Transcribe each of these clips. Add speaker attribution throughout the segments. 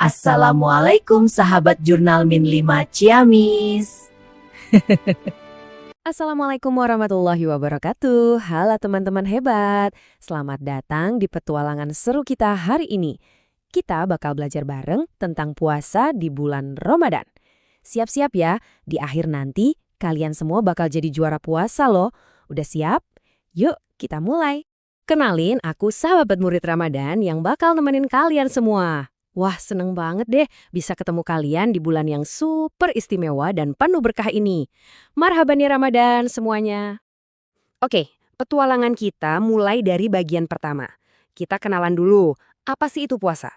Speaker 1: Assalamualaikum sahabat Jurnal Min 5 Ciamis.
Speaker 2: Assalamualaikum warahmatullahi wabarakatuh. Halo teman-teman hebat. Selamat datang di petualangan seru kita hari ini. Kita bakal belajar bareng tentang puasa di bulan Ramadan. Siap-siap ya, di akhir nanti kalian semua bakal jadi juara puasa loh. Udah siap? Yuk kita mulai. Kenalin, aku sahabat murid Ramadan yang bakal nemenin kalian semua. Wah, seneng banget deh bisa ketemu kalian di bulan yang super istimewa dan penuh berkah ini. Marhaban ya Ramadan semuanya. Oke, petualangan kita mulai dari bagian pertama. Kita kenalan dulu, apa sih itu puasa?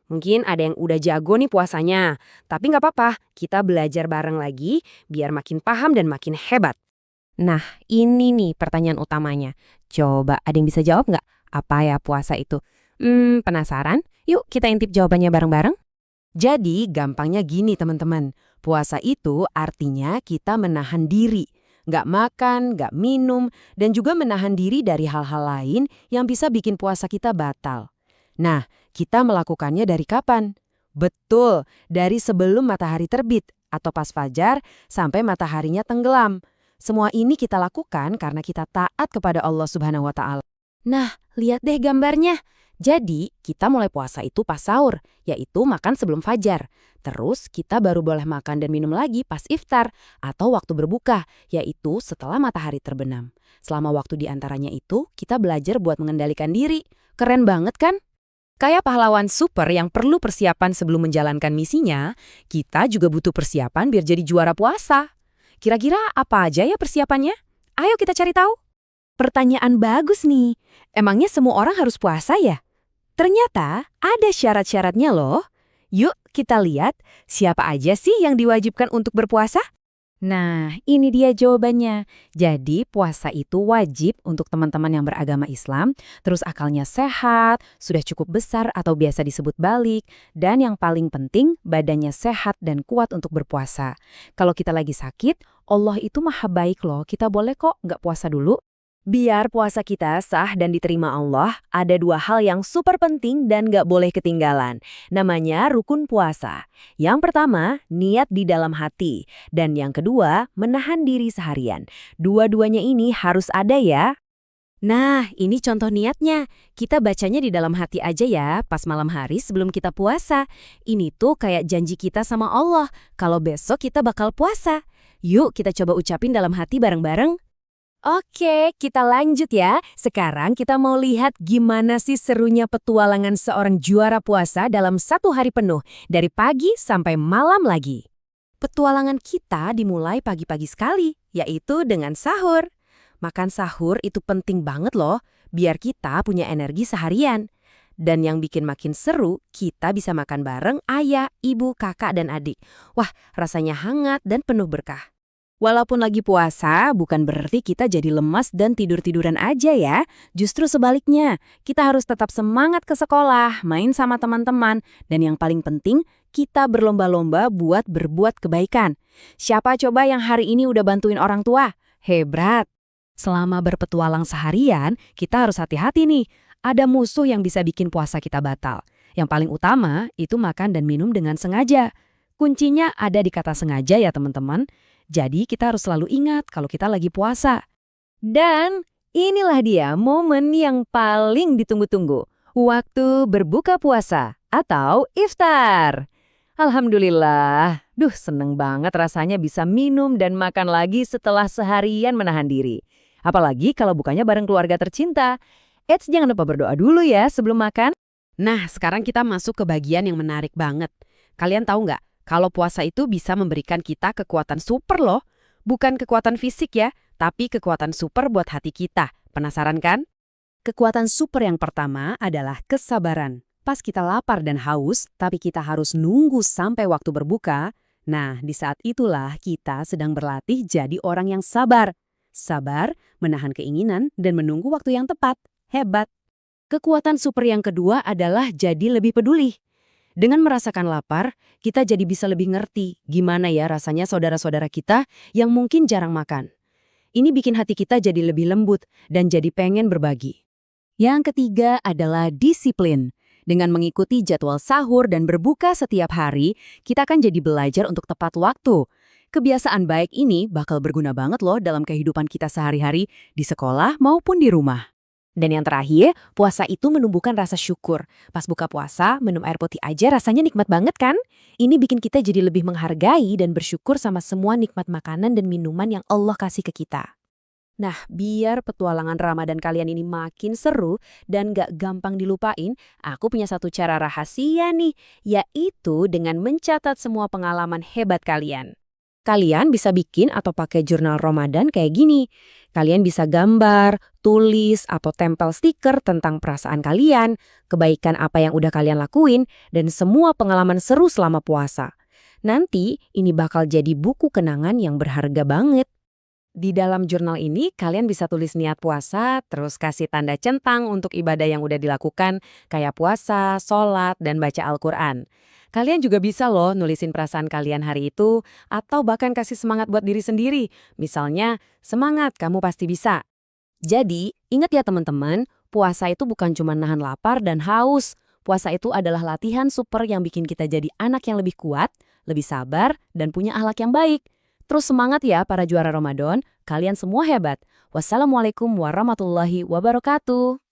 Speaker 2: Mungkin ada yang udah jago nih puasanya, tapi nggak apa-apa, kita belajar bareng lagi biar makin paham dan makin hebat. Nah, ini nih pertanyaan utamanya. Coba ada yang bisa jawab nggak? Apa ya puasa itu? Penasaran? Yuk kita intip jawabannya bareng-bareng. Jadi gampangnya gini teman-teman. Puasa itu artinya kita menahan diri. Nggak makan, nggak minum, dan juga menahan diri dari hal-hal lain yang bisa bikin puasa kita batal. Nah, kita melakukannya dari kapan? Betul, dari sebelum matahari terbit atau pas fajar sampai mataharinya tenggelam. Semua ini kita lakukan karena kita taat kepada Allah Subhanahu wa Ta'ala. Nah, lihat deh gambarnya. Jadi, kita mulai puasa itu pas sahur, yaitu makan sebelum fajar. Terus, kita baru boleh makan dan minum lagi pas iftar atau waktu berbuka, yaitu setelah matahari terbenam. Selama waktu di antaranya itu, kita belajar buat mengendalikan diri. Keren banget kan? Kayak pahlawan super yang perlu persiapan sebelum menjalankan misinya, kita juga butuh persiapan biar jadi juara puasa. Kira-kira apa aja ya persiapannya? Ayo kita cari tahu. Pertanyaan bagus nih. Emangnya semua orang harus puasa ya? Ternyata ada syarat-syaratnya loh. Yuk kita lihat siapa aja sih yang diwajibkan untuk berpuasa? Nah, ini dia jawabannya. Jadi puasa itu wajib untuk teman-teman yang beragama Islam, terus akalnya sehat, sudah cukup besar atau biasa disebut balik, dan yang paling penting badannya sehat dan kuat untuk berpuasa. Kalau kita lagi sakit, Allah itu maha baik loh, kita boleh kok nggak puasa dulu. Biar puasa kita sah dan diterima Allah, ada dua hal yang super penting dan gak boleh ketinggalan. Namanya rukun puasa. Yang pertama, niat di dalam hati. Dan yang kedua, menahan diri seharian. Dua-duanya ini harus ada ya. Nah, ini contoh niatnya. Kita bacanya di dalam hati aja ya, pas malam hari sebelum kita puasa. Ini tuh kayak janji kita sama Allah, kalau besok kita bakal puasa. Yuk kita coba ucapin dalam hati bareng-bareng. Oke, kita lanjut ya. Sekarang kita mau lihat gimana sih serunya petualangan seorang juara puasa dalam satu hari penuh, dari pagi sampai malam lagi. Petualangan kita dimulai pagi-pagi sekali, yaitu dengan sahur. Makan sahur itu penting banget loh, biar kita punya energi seharian. Dan yang bikin makin seru, kita bisa makan bareng ayah, ibu, kakak, dan adik. Wah, rasanya hangat dan penuh berkah. Walaupun lagi puasa, bukan berarti kita jadi lemas dan tidur-tiduran aja ya. Justru sebaliknya, kita harus tetap semangat ke sekolah, main sama teman-teman, dan yang paling penting, kita berlomba-lomba buat berbuat kebaikan. Siapa coba yang hari ini udah bantuin orang tua? Hebat! Selama berpetualang seharian, kita harus hati-hati nih. Ada musuh yang bisa bikin puasa kita batal. Yang paling utama, itu makan dan minum dengan sengaja. Kuncinya ada di kata sengaja ya teman-teman. Jadi kita harus selalu ingat kalau kita lagi puasa. Dan inilah dia momen yang paling ditunggu-tunggu. Waktu berbuka puasa atau iftar. Alhamdulillah, seneng banget rasanya bisa minum dan makan lagi setelah seharian menahan diri. Apalagi kalau bukanya bareng keluarga tercinta. Eits, jangan lupa berdoa dulu ya sebelum makan. Nah, sekarang kita masuk ke bagian yang menarik banget. Kalian tahu nggak? Kalau puasa itu bisa memberikan kita kekuatan super loh. Bukan kekuatan fisik ya, tapi kekuatan super buat hati kita. Penasaran kan? Kekuatan super yang pertama adalah kesabaran. Pas kita lapar dan haus, tapi kita harus nunggu sampai waktu berbuka. Nah, di saat itulah kita sedang berlatih jadi orang yang sabar. Sabar, menahan keinginan, dan menunggu waktu yang tepat. Hebat! Kekuatan super yang kedua adalah jadi lebih peduli. Dengan merasakan lapar, kita jadi bisa lebih ngerti gimana ya rasanya saudara-saudara kita yang mungkin jarang makan. Ini bikin hati kita jadi lebih lembut dan jadi pengen berbagi. Yang ketiga adalah disiplin.
Speaker 3: Dengan mengikuti jadwal sahur dan berbuka setiap hari, kita akan jadi belajar untuk tepat waktu. Kebiasaan baik ini bakal berguna banget loh dalam kehidupan kita sehari-hari, di sekolah maupun di rumah.
Speaker 2: Dan yang terakhir, puasa itu menumbuhkan rasa syukur. Pas buka puasa, minum air putih aja rasanya nikmat banget kan? Ini bikin kita jadi lebih menghargai dan bersyukur sama semua nikmat makanan dan minuman yang Allah kasih ke kita.
Speaker 3: Nah, biar petualangan Ramadan kalian ini makin seru dan gak gampang dilupain, aku punya satu cara rahasia nih, yaitu dengan mencatat semua pengalaman hebat kalian.
Speaker 2: Kalian bisa bikin atau pakai jurnal Ramadan kayak gini. Kalian bisa gambar, tulis, atau tempel stiker tentang perasaan kalian, kebaikan apa yang udah kalian lakuin, dan semua pengalaman seru selama puasa. Nanti, ini bakal jadi buku kenangan yang berharga banget. Di dalam jurnal ini, kalian bisa tulis niat puasa, terus kasih tanda centang untuk ibadah yang udah dilakukan, kayak puasa, sholat, dan baca Al-Quran. Kalian juga bisa loh nulisin perasaan kalian hari itu, atau bahkan kasih semangat buat diri sendiri. Misalnya, semangat, kamu pasti bisa. Jadi, ingat ya teman-teman, puasa itu bukan cuma nahan lapar dan haus. Puasa itu adalah latihan super yang bikin kita jadi anak yang lebih kuat, lebih sabar, dan punya akhlak yang baik. Terus semangat ya para juara Ramadan, kalian semua hebat. Wassalamualaikum warahmatullahi wabarakatuh.